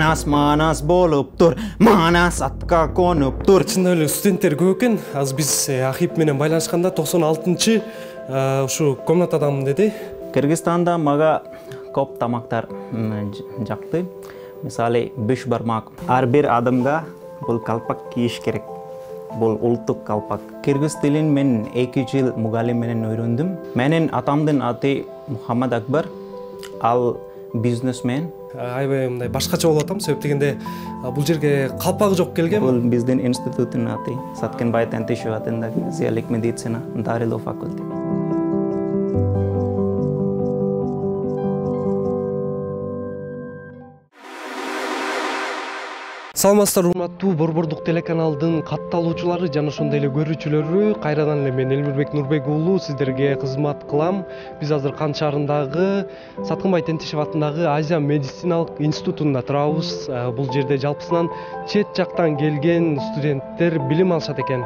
Манас болуп тур, манас атка конуп тур. Чында эле студенттер көп экен. Азыр биз Ахип менен байланышканда 96-чы ушу комнатадамын деди. Кыргызстанда мага көп тамактар жакты. Мисалы беш бармак. Ар бир адамга бул калпак кийиш керек. Бул улуттук калпак. Кыргыз тилин мен 2 жыл мугалим менен өйрөндүм. Менин атамдын аты Мухаммад Акбар. Ал бизнесмен. Аябай мындай башкача болуп атам, себеп дегенде бул жерге калпагы жок келген. Бул биздин институттун аты Саткенбай Тентишев атындагы зиялык медицина дарылоо факультети. Саламатсыздар, урматтуу Борбордук телеканалдын катталуучулары жана ошондой эле көрүүчүлөрү. Кайрадан эле мен Элмирбек Нурбек уулу сиздерге кызмат кылам. Биз азыр Кан шаарындагы Саткенбай Тентишев атындагы Азия медициналык институтунда турабыз. Бул жерде жалпысынан чет жактан келген студенттер билим алышат экен.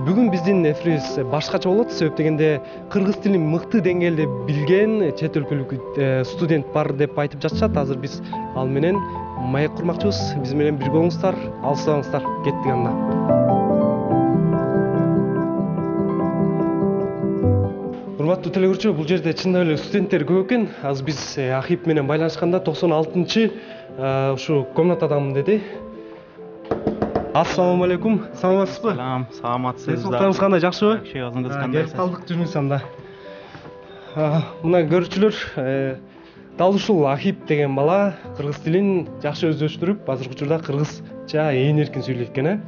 Бүгүн биздин эфирибиз башкача болот, себеп дегенде кыргыз тилин мыкты деңгээлде билген чет өлкөлүк студент бар деп айтып жатышат. Азыр биз ал менен маек курмакчыбыз. Биз менен бирге болуңуздар, алыстабаңыздар. Кеттик анда. Урматтуу телекөрүүчү, бул жерде чындап эле студенттер көп экен. Азыр биз Ахип менен байланышканда 96-чы ушу комнатадамын деди. Ассаламу алейкум. Саламатсызбы? Салам, саламатсыздар. Сактарыңыз кандай, жакшыбы? Жакшы, өзүңүз кандай? Келип калдык, жүрүңүз анда. Мына көрүүчүлөр, дал ушул Ахип деген бала кыргыз тилин жакшы өздөштүрүп, азыркы учурда кыргызча ээн эркин сүйлөйт экен.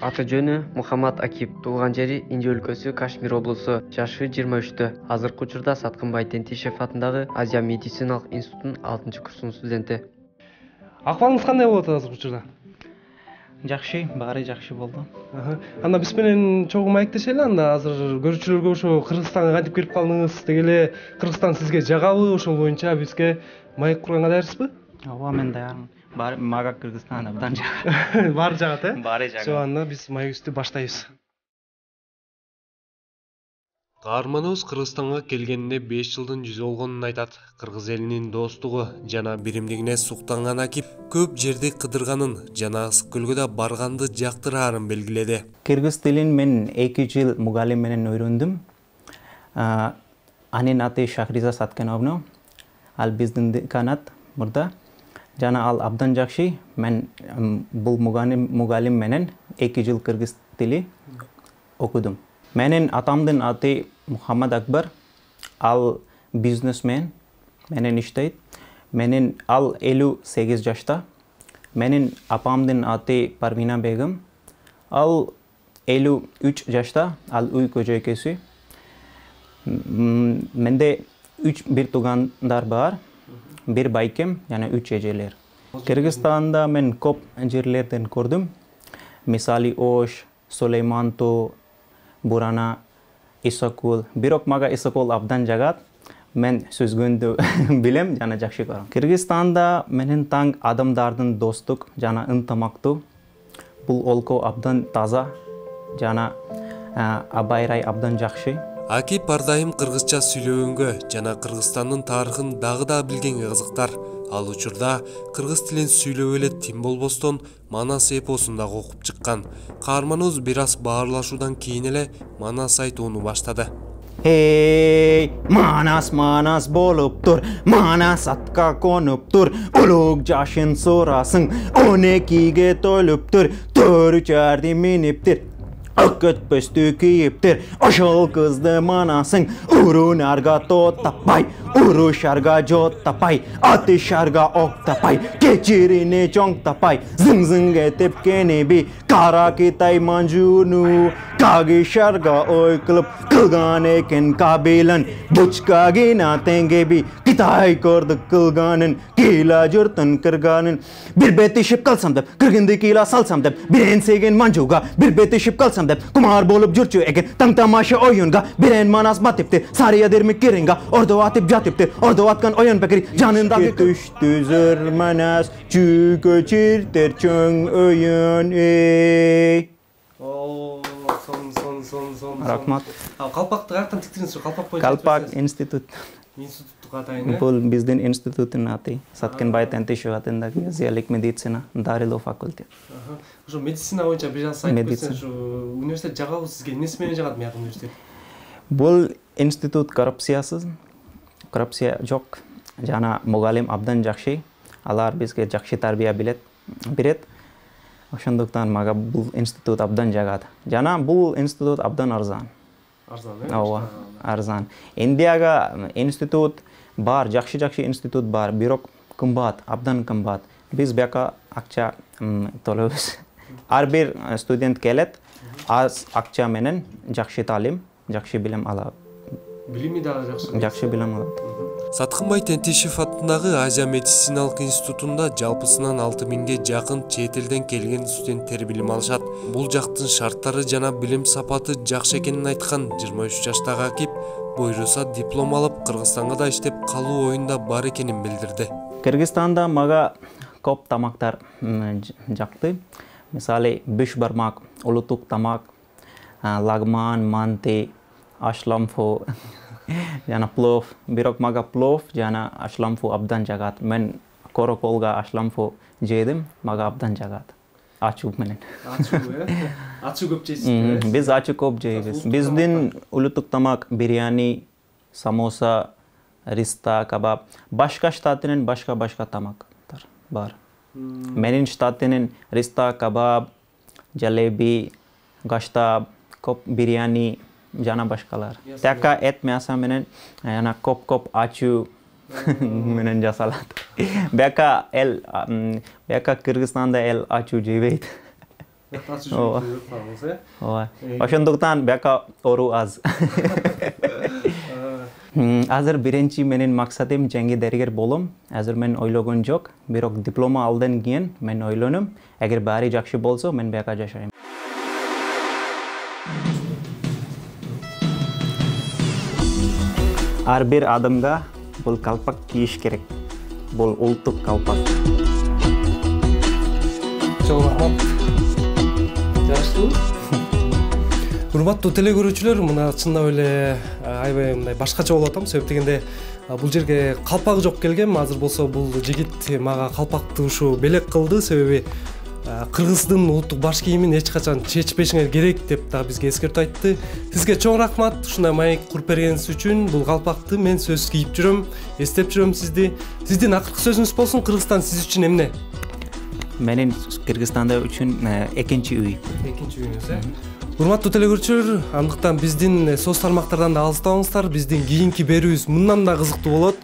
Аты жөнү Мухаммад Акип. Туулган жери Инже өлкөсү, Кашмир облусу. Жашы 23-тө. Азыркы учурда Саткенбай Тентишев атындагы Азия медициналык институтунун 6-курсунун студенти. Акыбалыңыз кандай болот азыркы учурда? Жакшы, баары жакшы болду. Анда биз менен чогуу маектешели. Анда азыр көрүүчүлөргө ошо Кыргызстанга кантип келип калдыңыз, деги эле Кыргызстан сизге жагабы, ошол боюнча бизге маек курганга даярсызбы? Ооба, мен даярмын. Баары мага Кыргызстан абдан жагат. Баары жагат, э? Баары жагат. Ошо анда биз маегибизди баштайбыз. Каарманыбыз Кыргызстанга келгенине 5 жылдын жүзү болгонун айтат. Кыргыз элинин достугу жана биримдигине суктанган Акип көп жерди кыдырганын жана ысык көлгө да барганды жактыраарын белгиледи. Кыргыз тилин мен 2 жыл мугалим менен өйрөндүм. Анын аты Шахриза Саткеновна. Ал биздин деканат мурда. Жана ал абдан жакшы. Мен бул мугалим менен 2 жыл кыргыз тили окудум. Менин атамдын аты Мухаммад Акбар. Ал бизнесмен менен иштейт. Ал 58 жашта. Менин апамдын аты Парвина Бегим. Ал 53 жашта. Ал үй көжөйкөсү. Менде 3 бир туугандар бар. Бир байкем жана 3 эжелер. Кыргызстанда мен көп жерлерден көрдүм. Мисалы Ош, Сулейманту, Бурана, Исакул. Бирок мага Исакул абдан жагат. Мен сөзгөндү билем жана жакшы көрөм. Кыргызстанда менен таң адамдардын достук жана ынтымактуу. Бул өлкө абдан таза жана абайрай абдан жакшы. Акип ар дайым кыргызча сүйлөгөнгө жана Кыргызстандын тарыхын дагы да билгенге кызыктар. Ал учурда кыргыз тилин сүйлөп эле тим болбостон Манас эпосун дагы окуп чыккан. Каарманыбыз бир аз баарлашуудан кийин эле Манас айтууну баштады. Hey, Манас болуп тур, Манас атка конуп тур, улук жашын сурасың, 12-ге толуптур, 4 миниптир. Өкөтпөстү кийиптир, ошол кызды манасың, урунарга тот таппай, урушарга жот таппай, атышарга ок таппай, кечирине чоң таппай, зың тепкени би, кара Китай манжууну, кагишарга ой кылып, кылган экен кабилен, бучка гина тенгеби, Китай көрдүк кылганын, кийла журтун кырганын, бир бетишип калсам деп, кыргынды кийла салсам деп, бир энсеген манжууга, бир бетишип калсам деп, кумар болуп жүрчү экен, таң тамаша оюнга, бирен Манас батыпты, сарыя дермик киринга, ордо атып жатыпты, ордо аткан оюн бекери, жанындагы түштү зыр Манас, чүкө чиртер чөң оюн, эй. Сон. Рахмат. Калпакты каяктан тиктиңиз? Калпак боюнча. Калпак институт. Институттук атайын. Бул биздин институттун аты. Саткенбай Тентишев атындагы физиолог медицина, дарылоо факультет. Ошо медицина боюнча бир аз айтып Медицина. кетсең, ушу университет жагабы сизге эмнеси менен жагат мыяк университет? Бул институт коррупциясыз. Коррупция жок. Жана мугалим абдан жакшы. Алар бизге жакшы тарбия берет. Ошондуктан мага бул институт абдан жагат. Жана бул институт абдан арзан. Арзан, Ооба, арзан. Индияга институт бар, жакшы институт бар, бирок кымбат, абдан кымбат. Биз бияка акча төлөбүз. Ар бир студент келет, аз акча менен жакшы таалим, жакшы билим алат. Билими дагы жакшы. Жакшы билим алат. Саткынбай Тентишев атындагы Азия медициналык институтунда жалпысынан 6000ге жакын чет элден келген студенттер билим алышат. Бул жактын шарттары жана билим сапаты жакшы экенин айткан 23 жаштагы Акип буйруса диплом алып Кыргызстанга да иштеп калуу оюнда бар экенин билдирди. Кыргызстанда мага көп тамактар жакты. Мисалы беш бармак, улуттук тамак, лагман, манти, ашламфу, жана плов. Бирок мага плов жана ашламфу абдан жагат. Мен короколга ашламфу жедим, мага абдан жагат. Ачуу менен. Ачуу, ачуу көп жейсиз. Биз ачуу көп жейбиз. Биздин улуттук тамак биряни, самоса, риста, кабаб. Башка штаттын башка тамактар бар. Менин штаттын риста, кабаб, жалеби, гаштаб, коп биряни жана башкалар. Така эт мяса менен жана коп ачуу менен жасалат. Бияка Кыргызстанда эл ачуу жебейт. Ооба. Ошондуктан бияка ору аз. Азыр биринчи менин максатым жаңы дарыгер болом. Азыр мен ойлогон жок, бирок диплома алдан кийин мен ойлонум. Эгер баары жакшы болсо, мен бияка жашайм. Ар бир адамга бул калпак кийиш керек. Бул улуттук калпак. Чоң рахмат. Жакшы. Урматтуу теле көрүүчүлөр, мына чындап эле аябай мындай башкача болуп атам. Себеп дегенде бул жерге калпагы жок келгем. Азыр болсо бул жигит мага калпакты ушу белек кылды. Себеби Кыргыздын улуттук баш кийимин эч качан чечпешиңер керек деп дагы бизге эскертип айтты. Сизге чоң рахмат ушундай маек куруп бергениңиз үчүн. Бул калпакты мен сөзсүз кийип жүрөм, эстеп жүрөм сизди. Сиздин акыркы сөзүңүз болсун, Кыргызстан сиз үчүн эмне? Менин Кыргызстанда үчүн экинчи үй. Экинчи үйүңүз, Урматтуу теле көрүүчүлөр, андыктан биздин соц тармактардан да алыстабаңыздар. Биздин кийинки берүүбүз мындан да кызыктуу болот.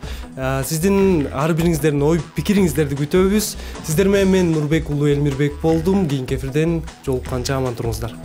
Сиздин ар бириңиздердин ой пикириңиздерди күтөбүз. Сиздер менен мен Нурбек уулу Элмирбек болдум. Кийинки эфирден жолукканча аман туруңуздар.